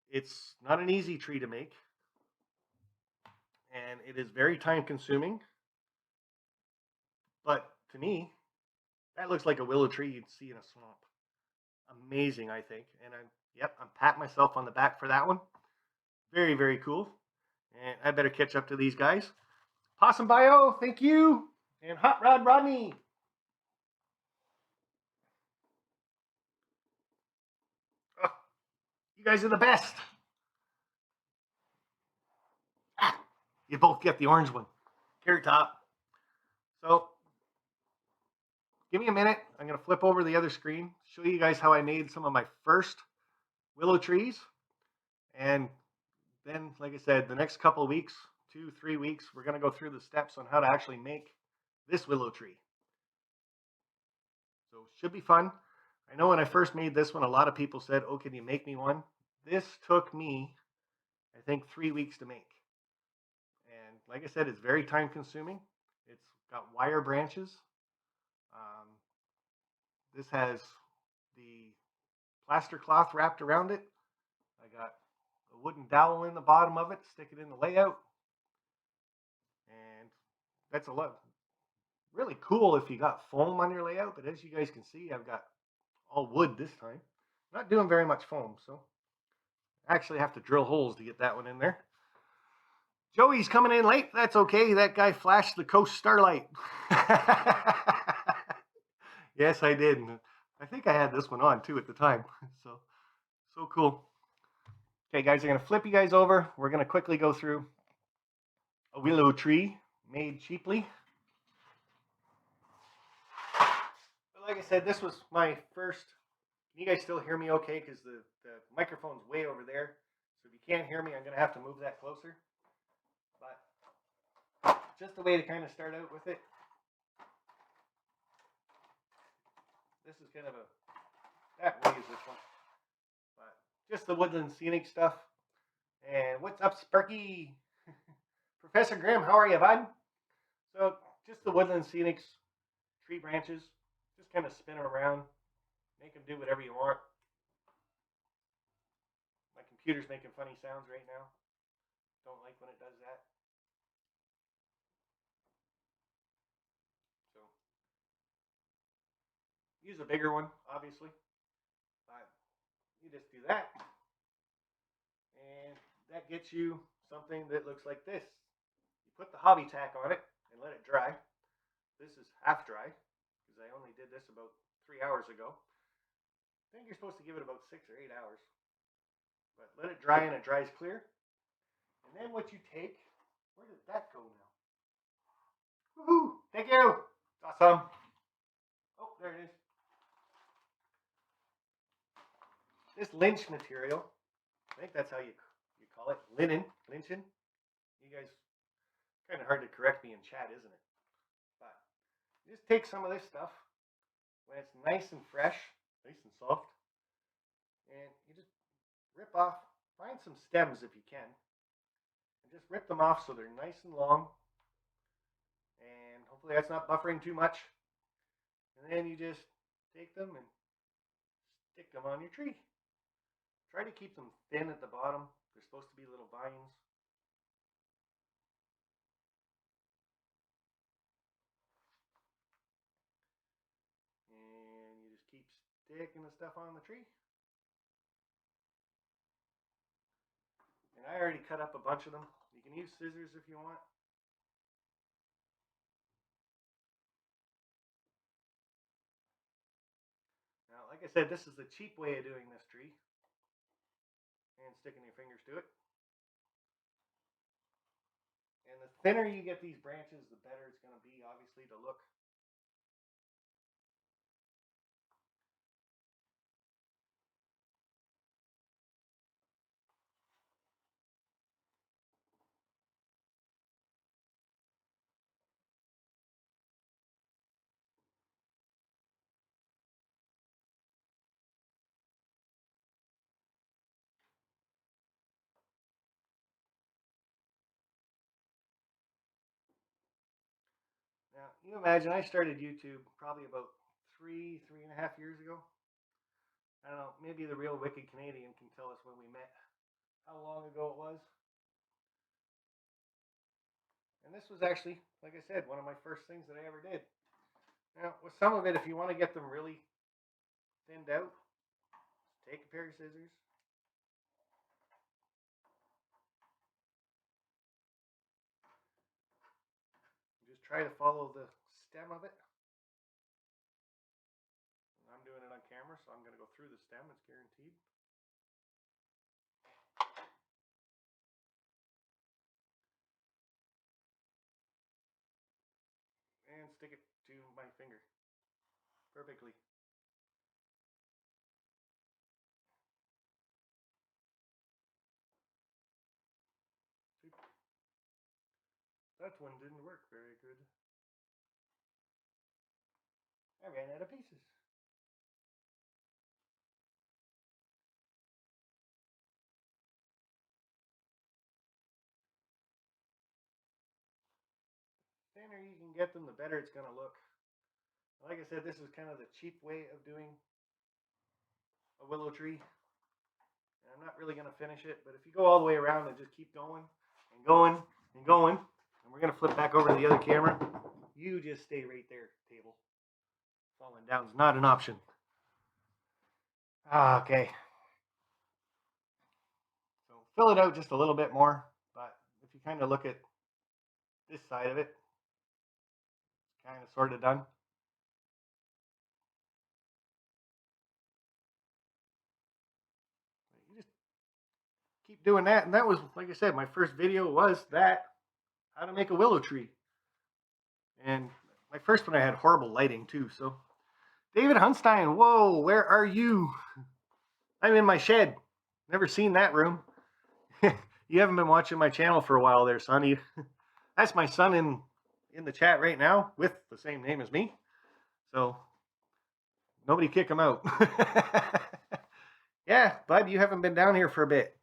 It's not an easy tree to make, and it is very time consuming. But to me, that looks like a willow tree you'd see in a swamp. Amazing, I think. And I'm patting myself on the back for that one. Very, very cool. And I better catch up to these guys. Possum Bio, thank you. And Hot Rod Rodney. Oh, you guys are the best. You both get the orange one. Carrot top. So, give me a minute. I'm going to flip over the other screen, show you guys how I made some of my first willow trees. And then, like I said, the next couple of weeks, 2-3 weeks, we're going to go through the steps on how to actually make this willow tree. So, should be fun. I know when I first made this one, a lot of people said, oh, can you make me one? This took me, I think, 3 weeks to make. And like I said, it's very time consuming. It's got wire branches. This has the plaster cloth wrapped around it. I got a wooden dowel in the bottom of it, stick it in the layout. And that's a lot. Really cool if you got foam on your layout, but as you guys can see, I've got all wood this time. Not doing very much foam, so I actually have to drill holes to get that one in there. Joey's coming in late. That's okay. That guy flashed the Coast Starlight. Yes, I did. I think I had this one on too at the time. So cool. Okay, guys, I'm going to flip you guys over. We're going to quickly go through a willow tree made cheaply. But like I said, this was my first. Can you guys still hear me okay? Because the microphone's way over there. So if you can't hear me, I'm going to have to move that closer. But just a way to kind of start out with it. This is kind of that way is this one. But just the woodland scenic stuff. And what's up, Sparky? Professor Graham, how are you, bud? So just the woodland scenics, tree branches, just kind of spin them around, make them do whatever you want. My computer's making funny sounds right now. Don't like when it does that. So use a bigger one, obviously. But you just do that. And that gets you something that looks like this. You put the hobby tack on it and let it dry. This is half dry because I only did this about 3 hours ago. I think you're supposed to give it about 6 or 8 hours. But let it dry and it dries clear. And then what you take, where did that go now? Woohoo! Thank you! Awesome. Oh, there it is. This lynch material, I think that's how you call it, lynchin. You guys, kind of hard to correct me in chat, isn't it? But you just take some of this stuff when it's nice and fresh, nice and soft, and you just rip off, find some stems if you can, and just rip them off so they're nice and long, and hopefully that's not buffering too much. And then you just take them and stick them on your tree. Try to keep them thin at the bottom. They're supposed to be little vines. And you just keep sticking the stuff on the tree. And I already cut up a bunch of them. You can use scissors if you want. Now, like I said, this is the cheap way of doing this tree. And sticking your fingers to it. And the thinner you get these branches, the better it's going to be, obviously, to look. Now, you imagine I started YouTube probably about 3.5 years ago. I don't know, maybe the real wicked Canadian can tell us when we met, how long ago it was. And this was actually, like I said, one of my first things that I ever did. Now, with some of it, if you want to get them really thinned out, take a pair of scissors. Just try to follow the stem of it. I'm doing it on camera, so I'm going to go through the stem. It's guaranteed. And stick it to my finger perfectly. That one didn't work very good. I ran out of pieces. The thinner you can get them, the better it's going to look. Like I said, this is kind of the cheap way of doing a willow tree. And I'm not really going to finish it, but if you go all the way around and just keep going and going and going, and we're going to flip back over to the other camera, you just stay right there, table. Falling down is not an option. Okay. So fill it out just a little bit more, but if you kind of look at this side of it, it's kind of sort of done. You just keep doing that, and that was, like I said, my first video was that, how to make a willow tree. And my first one I had horrible lighting too, so. David Hunstein, whoa, where are you? I'm in my shed. Never seen that room. You haven't been watching my channel for a while there, son. That's my son in the chat right now with the same name as me. So nobody kick him out. Yeah, bud, you haven't been down here for a bit.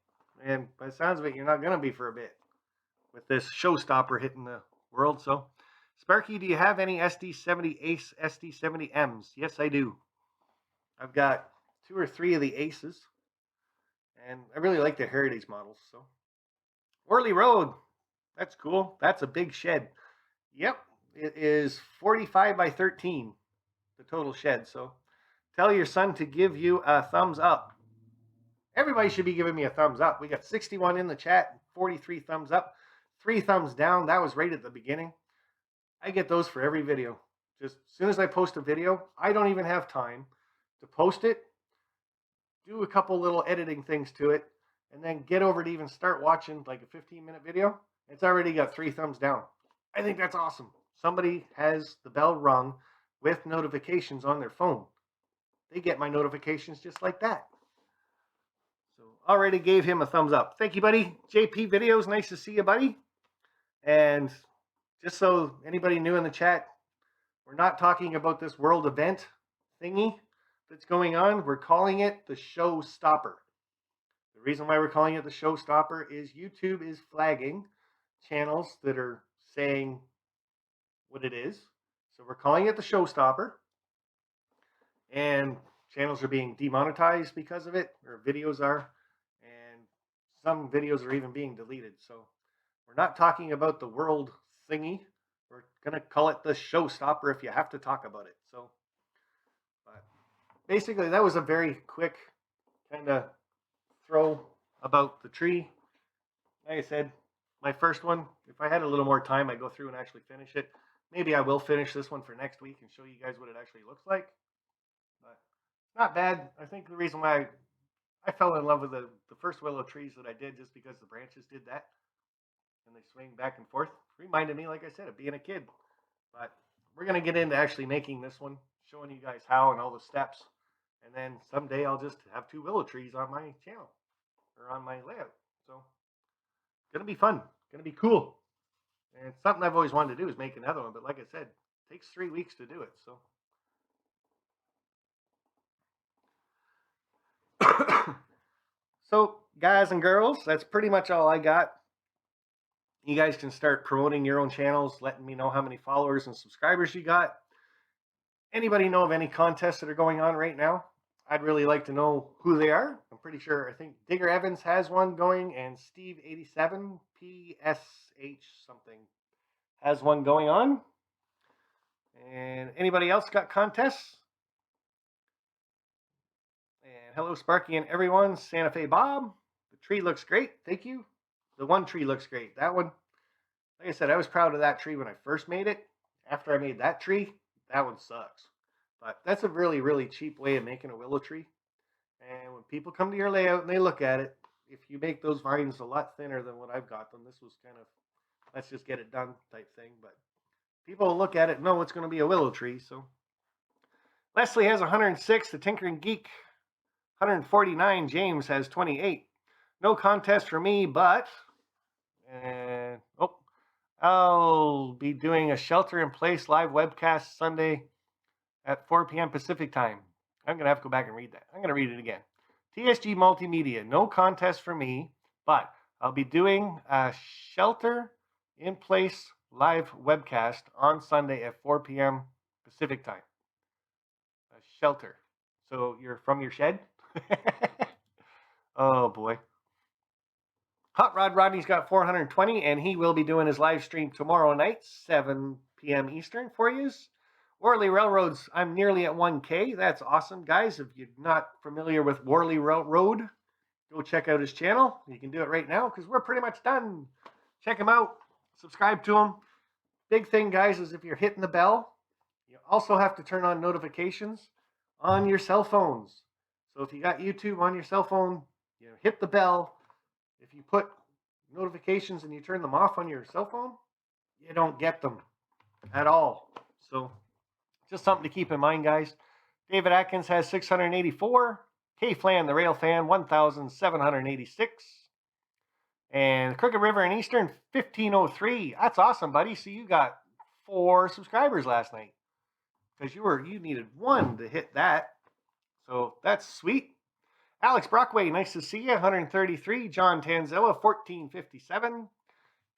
And by the sounds of it, you're not going to be for a bit with this showstopper hitting the world. So, Sparky, do you have any SD70 Ace SD70Ms? Yes, I do. I've got 2 or 3 of the Aces. And I really like the Heritage models. So, Worley Road. That's cool. That's a big shed. Yep, it is 45 by 13, the total shed. So, tell your son to give you a thumbs up. Everybody should be giving me a thumbs up. We got 61 in the chat, 43 thumbs up, 3 thumbs down. That was right at the beginning. I get those for every video. Just as soon as I post a video, I don't even have time to post it, do a couple little editing things to it, and then get over to even start watching like a 15-minute video. It's already got 3 thumbs down. I think that's awesome. Somebody has the bell rung with notifications on their phone. They get my notifications just like that. So already gave him a thumbs up. Thank you, buddy. JP Videos, nice to see you, buddy. And just so anybody new in the chat, we're not talking about this world event thingy that's going on. We're calling it the Showstopper. The reason why we're calling it the Showstopper is YouTube is flagging channels that are saying what it is. So we're calling it the Showstopper. And channels are being demonetized because of it, or videos are. And some videos are even being deleted. So we're not talking about the world thingy. We're going to call it the Showstopper if you have to talk about it. So but basically, that was a very quick kind of throw about the tree. Like I said, my first one, if I had a little more time, I'd go through and actually finish it. Maybe I will finish this one for next week and show you guys what it actually looks like. But not bad. I think the reason why I fell in love with the first willow trees that I did just because the branches did that. And they swing back and forth. Reminded me, like I said, of being a kid. But we're going to get into actually making this one, showing you guys how and all the steps. And then someday I'll just have 2 willow trees on my channel or on my layout. So it's going to be fun. Going to be cool. And it's something I've always wanted to do is make another one. But like I said, it takes 3 weeks to do it. So, so guys and girls, that's pretty much all I got. You guys can start promoting your own channels, letting me know how many followers and subscribers you got. Anybody know of any contests that are going on right now? I'd really like to know who they are. I'm pretty sure, I think Digger Evans has one going, and Steve87, PSH something, has one going on. And anybody else got contests? And hello, Sparky and everyone. Santa Fe Bob. The tree looks great. Thank you. The one tree looks great. That one, like I said, I was proud of that tree when I first made it. After I made that tree, that one sucks. But that's a really, really cheap way of making a willow tree. And when people come to your layout and they look at it, if you make those vines a lot thinner than what I've got them, this was kind of, let's just get it done type thing. But people will look at it and know it's going to be a willow tree. So Leslie has 106. The Tinkering Geek, 149. James has 28. No contest for me, but I'll be doing a shelter-in-place live webcast Sunday at 4 p.m. Pacific time. I'm going to have to go back and read that. I'm going to read it again. TSG Multimedia, no contest for me, but I'll be doing a shelter-in-place live webcast on Sunday at 4 p.m. Pacific time. A shelter. So you're from your shed? Oh, boy. Hot Rod Rodney's got 420, and he will be doing his live stream tomorrow night, 7 p.m. Eastern for you. Worley Railroads, I'm nearly at 1K. That's awesome, guys. If you're not familiar with Worley Railroad, go check out his channel. You can do it right now because we're pretty much done. Check him out. Subscribe to him. Big thing, guys, is if you're hitting the bell, you also have to turn on notifications on your cell phones. So if you got YouTube on your cell phone, you know, hit the bell. If you put notifications and you turn them off on your cell phone, you don't get them at all. So just something to keep in mind, guys. David Atkins has 684. K-Flan, the Rail Fan, 1,786. And Crooked River and Eastern, 1,503. That's awesome, buddy. So you got 4 subscribers last night. Because you needed 1 to hit that. So that's sweet. Alex Brockway, nice to see you, 133. John Tanzilla, 1457.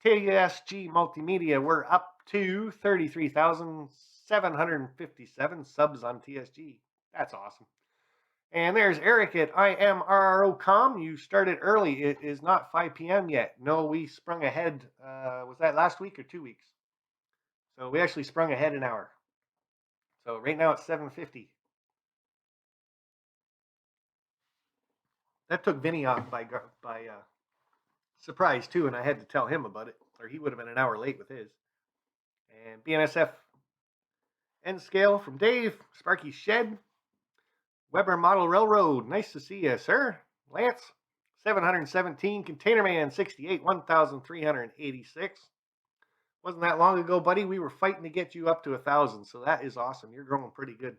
TSG Multimedia, we're up to 33,757 subs on TSG. That's awesome. And there's Eric at IMRRO.com. You started early. It is not 5 p.m. yet. No, we sprung ahead. Was that last week or 2 weeks? So we actually sprung ahead an hour. So right now it's 7:50. That took Vinny off by surprise too, and I had to tell him about it, or he would have been an hour late with his. And BNSF N scale from Dave, Sparky's Shed, Weber Model Railroad. Nice to see you, sir. Lance, 717, Container Man 68, 1,386. Wasn't that long ago, buddy. We were fighting to get you up to 1,000, so that is awesome. You're growing pretty good.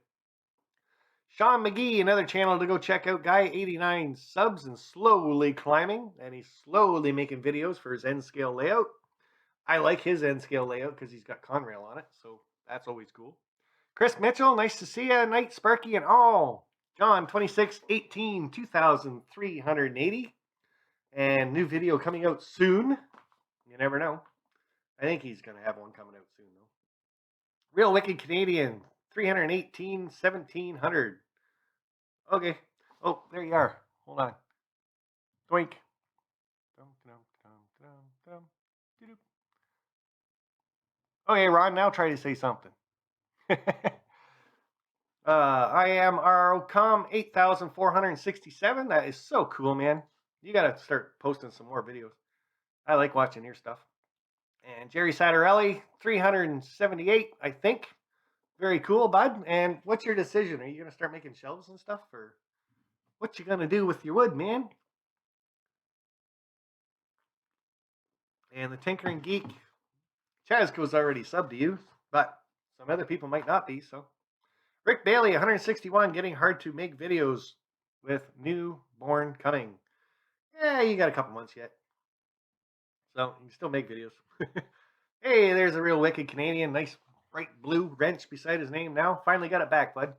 Sean McGee, another channel to go check out. Guy, 89 subs and slowly climbing, and he's slowly making videos for his N scale layout. I like his N scale layout because he's got Conrail on it, so that's always cool. Chris Mitchell, nice to see you. Night, Sparky, and all. John, 2618, 2,380. And new video coming out soon. You never know. I think he's going to have one coming out soon, though. Real Wicked Canadian, 318, 1,700. Okay. Oh, there you are. Hold on. Doink. Okay, Ron, now try to say something. I am ROCOM 8,467. That is so cool, man. You got to start posting some more videos. I like watching your stuff. And Jerry Satterelli, 378, I think. Very cool, bud. And what's your decision? Are you going to start making shelves and stuff? Or what you going to do with your wood, man? And the Tinkering Geek, Chazco's already subbed to you, but some other people might not be, so. Rick Bailey, 161, getting hard to make videos with newborn coming. Yeah, you got a couple months yet. So you can still make videos. Hey, there's a real Wicked Canadian. Nice bright blue wrench beside his name now. Finally got it back, bud.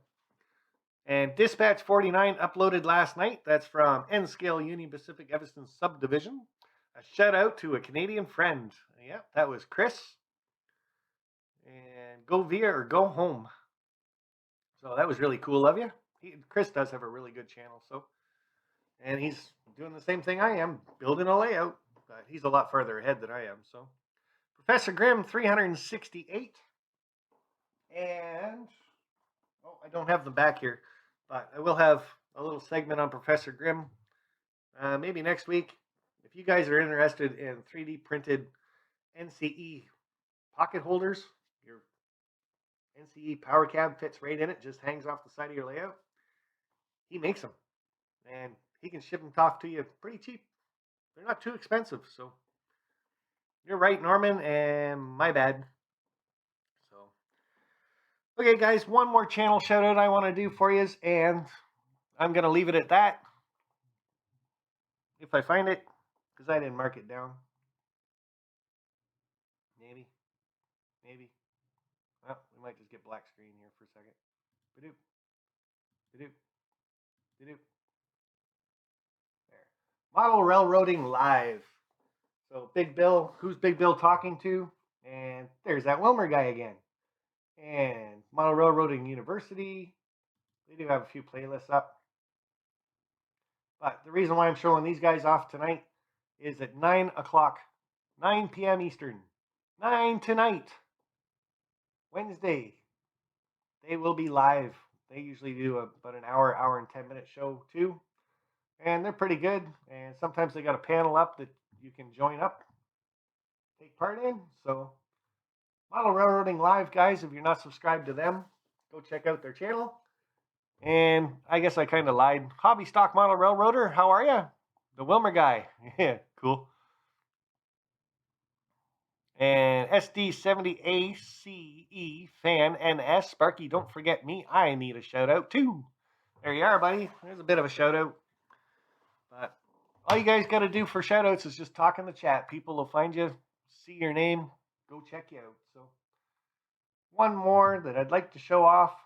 And Dispatch 49 uploaded last night. That's from N-Scale Union Pacific Evanston Subdivision. A shout out to a Canadian friend. Yeah, that was Chris. And go via or go home. So that was really cool of you. Chris does have a really good channel, so. And he's doing the same thing I am, building a layout. But he's a lot further ahead than I am, so. Professor Grimm, 368. And, oh, I don't have them back here. But I will have a little segment on Professor Grimm maybe next week. If you guys are interested in 3D printed NCE pocket holders, your NCE power cab fits right in it, just hangs off the side of your layout. He makes them, and he can ship them off to you pretty cheap. They're not too expensive, so you're right, Norman, and my bad. So, okay, guys, one more channel shout out I want to do for you, and I'm going to leave it at that. If I find it, because I didn't mark it down. Maybe. Well, we might just get black screen here for a second. Ba-doop. Ba-doop. Ba-doop. There. Model Railroading Live. So Big Bill, who's Big Bill talking to? And there's that Wilmer guy again. And Model Railroading University. They do have a few playlists up. But the reason why I'm showing these guys off tonight is at 9 o'clock, 9 p.m. Eastern, 9 tonight, Wednesday, they will be live. They usually do about an hour and 10-minute show too. And they're pretty good. And sometimes they got a panel up that you can join up, take part in. So Model Railroading Live, guys, if you're not subscribed to them, go check out their channel. And I guess I kind of lied. Hobby Stock Model Railroader, how are you? The Wilmer guy. Yeah, cool. And SD70ACE fan NS. Sparky, don't forget me. I need a shout out too. There you are, buddy. There's a bit of a shout out. But all you guys got to do for shout outs is just talk in the chat. People will find you, see your name, go check you out. So one more that I'd like to show off.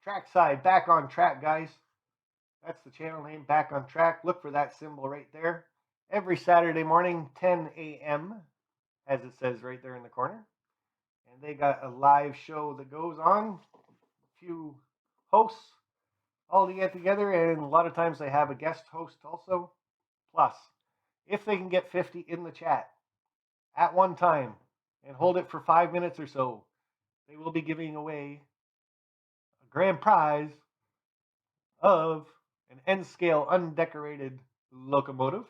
Trackside, back on track, guys. That's the channel name, Back on Track. Look for that symbol right there. Every Saturday morning, 10 a.m., as it says right there in the corner. And they got a live show that goes on. A few hosts all to get together, and a lot of times they have a guest host also. Plus, if they can get 50 in the chat at one time and hold it for 5 minutes or so, they will be giving away a grand prize of an N scale undecorated locomotive.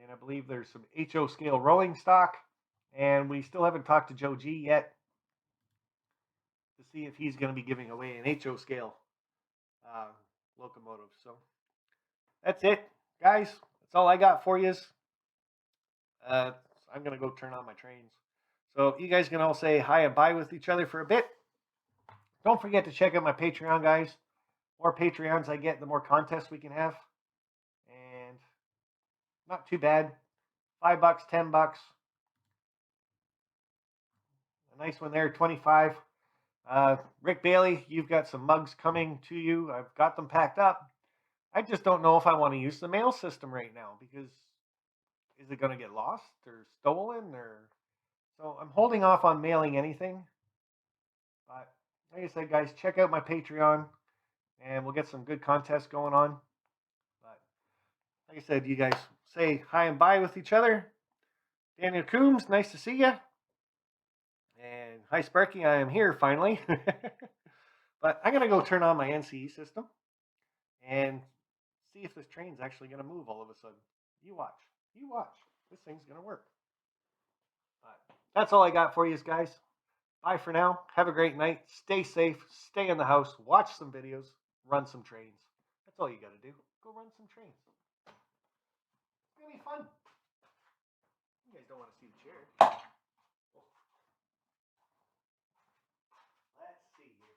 And I believe there's some HO scale rolling stock. And we still haven't talked to Joe G yet to see if he's going to be giving away an HO scale uh, locomotive. So that's it, guys. That's all I got for you. I'm going to go turn on my trains. So you guys can all say hi and bye with each other for a bit. Don't forget to check out my Patreon, guys. The more Patreons I get, the more contests we can have. And not too bad. $5, $10. A nice one there, 25. Rick Bailey, you've got some mugs coming to you. I've got them packed up. I just don't know if I want to use the mail system right now because is it going to get lost or stolen or so I'm holding off on mailing anything. But like I said, guys, check out my Patreon and we'll get some good contests going on. But like I said, you guys say hi and bye with each other. Daniel Coombs, nice to see you. And hi, Sparky, I am here finally. But I'm going to go turn on my NCE system and see if this train's actually going to move all of a sudden. You watch. You watch. This thing's going to work. But that's all I got for you guys. Bye for now. Have a great night. Stay safe. Stay in the house. Watch some videos. Run some trains. That's all you got to do. Go run some trains. It's going to be fun. You guys don't want to see the chair. Let's see here.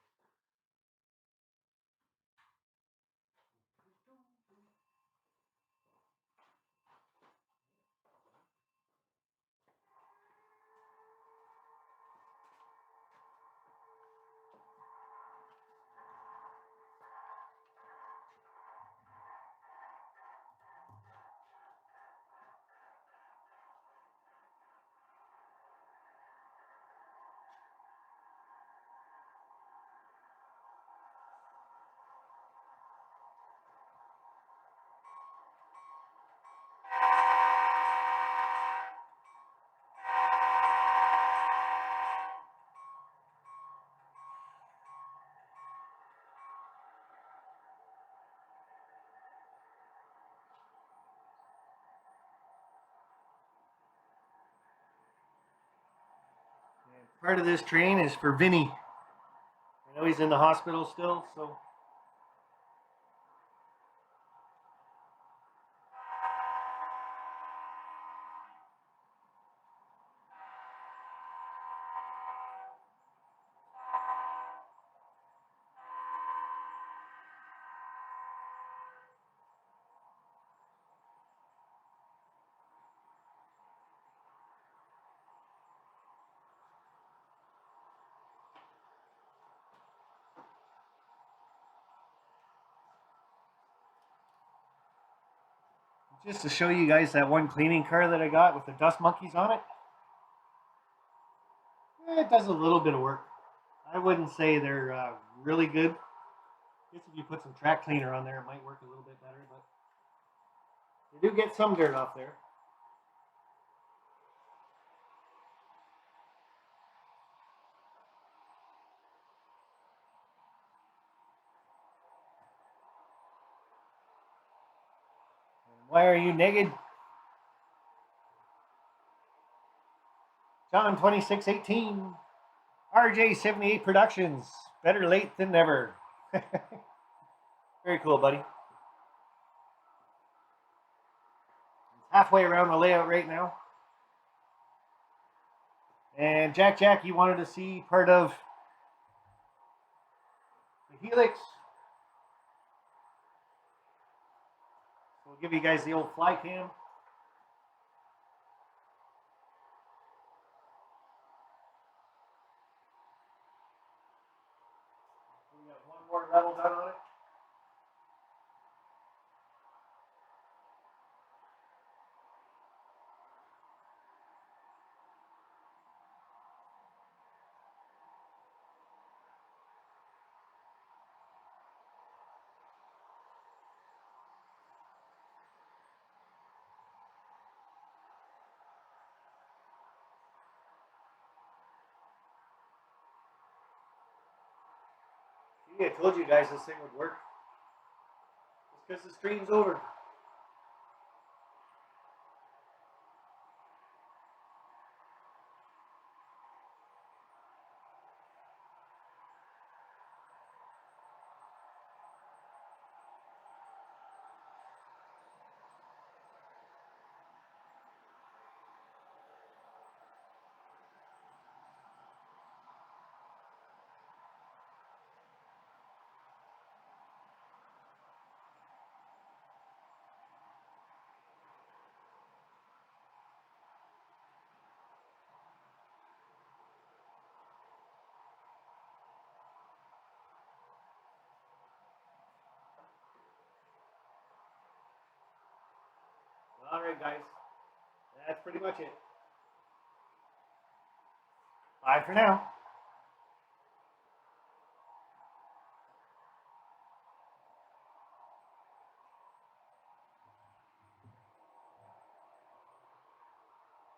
Part of this train is for Vinny. I know he's in the hospital still, so. Just to show you guys that one cleaning car that I got with the dust monkeys on it. It does a little bit of work. I wouldn't say they're really good. I guess if you put some track cleaner on there, it might work a little bit better, but they do get some dirt off there. Why are you naked? John 2618. RJ 78 Productions. Better late than never. Very cool, buddy. Halfway around the layout right now. And Jack, you wanted to see part of the Helix. We'll give you guys the old fly cam. We got one more level done on it. See, I told you guys this thing would work. because the stream's over. All right, guys. That's pretty much it. Bye for now.